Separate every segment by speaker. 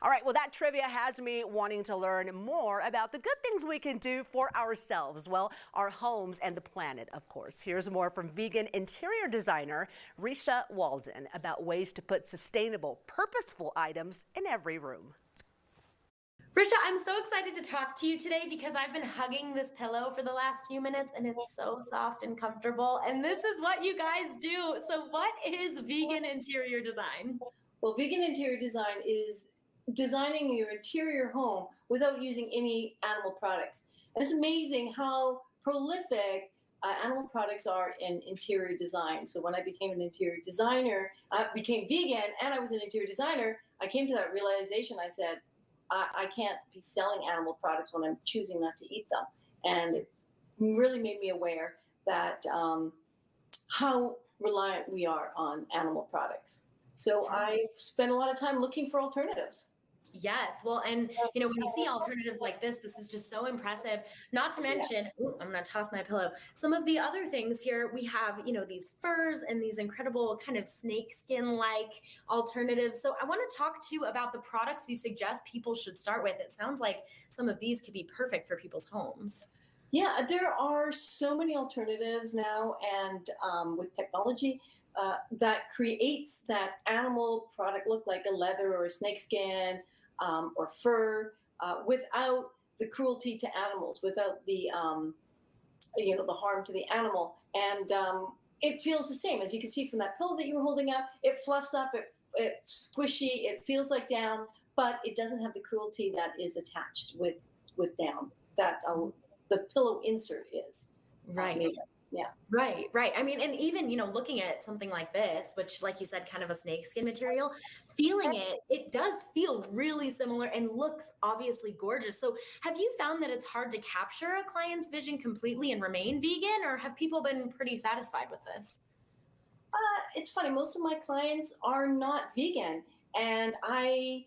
Speaker 1: All right, well, that trivia has me wanting to learn more about the good things we can do for ourselves, well, our homes and the planet, of course. Here's more from vegan interior designer Risha Walden about ways to put sustainable, purposeful items in every room.
Speaker 2: Risha, I'm so excited to talk to you today because I've been hugging this pillow for the last few minutes and it's so soft and comfortable. And this is what you guys do. So, what is vegan interior design?
Speaker 3: Well, vegan interior design is designing your interior home without using any animal products. And it's amazing how prolific animal products are in interior design. So when I became an interior designer, became vegan, and I was an interior designer, I came to that realization. I said, I can't be selling animal products when I'm choosing not to eat them. And it really made me aware that how reliant we are on animal products. So I spent a lot of time looking for alternatives.
Speaker 2: Yes. Well, and when you see alternatives like this is just so impressive. Not to mention, ooh, I'm going to toss my pillow. Some of the other things here, we have, these furs and these incredible kind of snake skin like alternatives. So I want to talk to you about the products you suggest people should start with. It sounds like some of these could be perfect for people's homes.
Speaker 3: Yeah, there are so many alternatives now, and with technology that creates that animal product look like a leather or a snakeskin or fur without the cruelty to animals, without the the harm to the animal, and it feels the same as you can see from that pillow that you were holding up. It fluffs up, it's squishy, it feels like down, but it doesn't have the cruelty that is attached with down. That the pillow insert is.
Speaker 2: Right.
Speaker 3: Yeah.
Speaker 2: Right. I mean, and even, looking at something like this, which, like you said, kind of a snakeskin material, feeling it does feel really similar and looks obviously gorgeous. So have you found that it's hard to capture a client's vision completely and remain vegan, or have people been pretty satisfied with this?
Speaker 3: It's funny. Most of my clients are not vegan, and I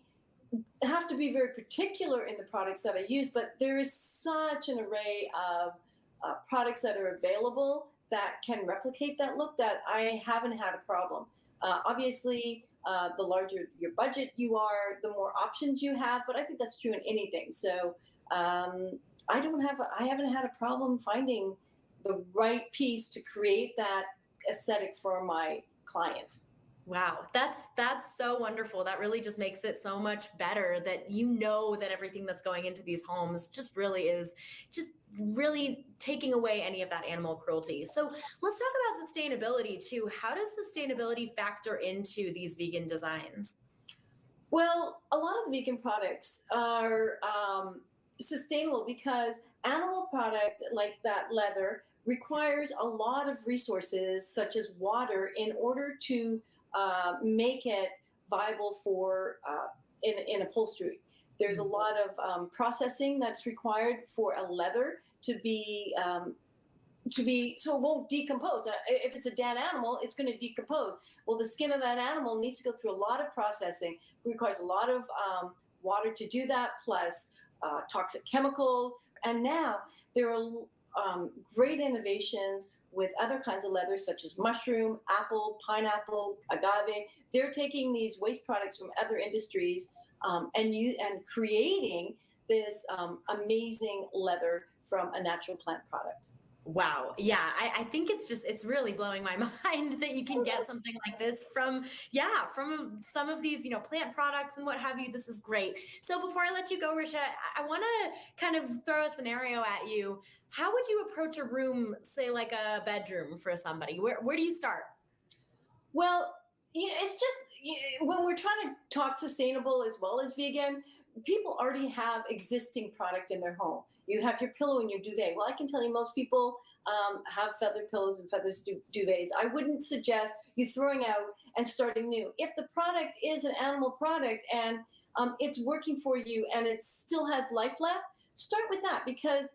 Speaker 3: have to be very particular in the products that I use, but there is such an array of products that are available that can replicate that look that I haven't had a problem. Obviously, the larger your budget you are, the more options you have, but I think that's true in anything. So I haven't had a problem finding the right piece to create that aesthetic for my client.
Speaker 2: Wow, that's so wonderful. That really just makes it so much better that that everything that's going into these homes just really is just really taking away any of that animal cruelty. So let's talk about sustainability too. How does sustainability factor into these vegan designs?
Speaker 3: Well, a lot of the vegan products are sustainable because animal product like that leather requires a lot of resources such as water in order to make it viable for in upholstery. There's a lot of processing that's required for a leather to be so it won't decompose. If it's a dead animal, it's going to decompose. Well, the skin of that animal needs to go through a lot of processing. It requires a lot of water to do that, plus toxic chemicals. And now there are great innovations with other kinds of leathers, such as mushroom, apple, pineapple, agave. They're taking these waste products from other industries and creating this amazing leather from a natural plant product.
Speaker 2: Wow. Yeah. I think it's really blowing my mind that you can get something like this from some of these, plant products and what have you. This is great. So before I let you go, Risha, I want to kind of throw a scenario at you. How would you approach a room, say like a bedroom for somebody? Where do you start?
Speaker 3: Well, it's just when we're trying to talk sustainable as well as vegan, people already have existing product in their home. You have your pillow and your duvet. Well, I can tell you most people have feather pillows and feather duvets. I wouldn't suggest you throwing out and starting new. If the product is an animal product and it's working for you and it still has life left, start with that because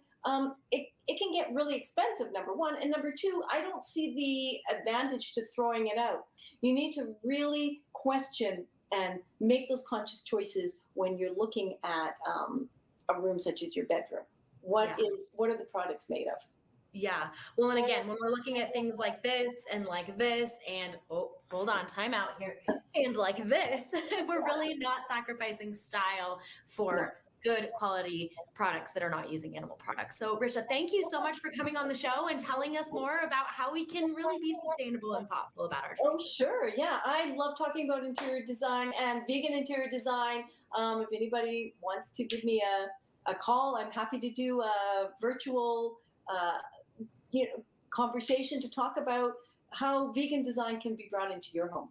Speaker 3: it can get really expensive, number one. And number two, I don't see the advantage to throwing it out. You need to really question and make those conscious choices when you're looking at a room such as your bedroom. What are the products made of?
Speaker 2: Yeah. Well, and again, when we're looking at things like this, and oh, hold on, time out here, and like this, we're really not sacrificing style
Speaker 3: No.
Speaker 2: for good quality products that are not using animal products. So, Risha, thank you so much for coming on the show and telling us more about how we can really be sustainable and thoughtful about our
Speaker 3: Oh,
Speaker 2: choices.
Speaker 3: sure. Yeah, I love talking about interior design and vegan interior design. If anybody wants to give me a call, I'm happy to do a virtual uh, conversation to talk about how vegan design can be brought into your home.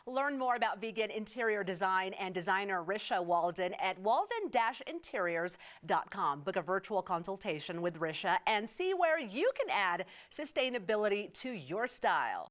Speaker 1: Learn more about vegan interior design and designer Risha Walden at walden-interiors.com. Book a virtual consultation with Risha and see where you can add sustainability to your style.